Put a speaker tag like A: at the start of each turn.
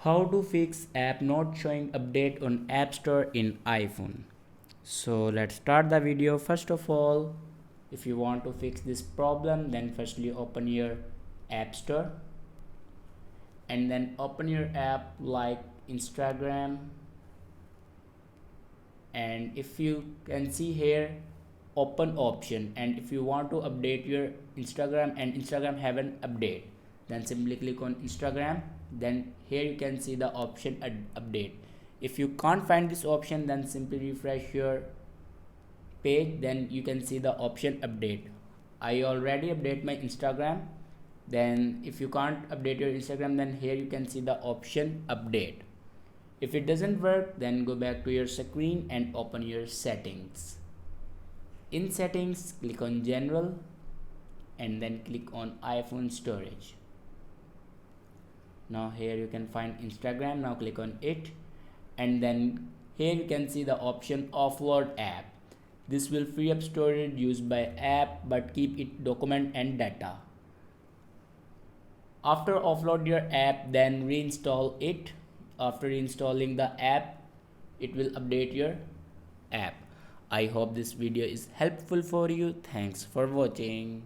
A: How to fix app not showing update on App Store in iPhone. So let's start the video. First of all, if you want to fix this problem, then firstly open your App Store and then open your app like Instagram, and if you can see here open option, and if you want to update your Instagram and Instagram have an update, then simply click on Instagram. Then here you can see the option update. If you can't find this option, then simply refresh your page, then you can see the option update. I already update my Instagram. Then if you can't update your Instagram, then here you can see the option update. If it doesn't work, then go back to your screen and open your settings. In settings, click on general and then click on iPhone storage. Now here you can find Instagram. Now click on it, and then here you can see the option offload app. This will free up storage used by app but keep it document and data. After offload your app, then reinstall it. After installing the app, it will update your app. I hope this video is helpful for you. Thanks for watching.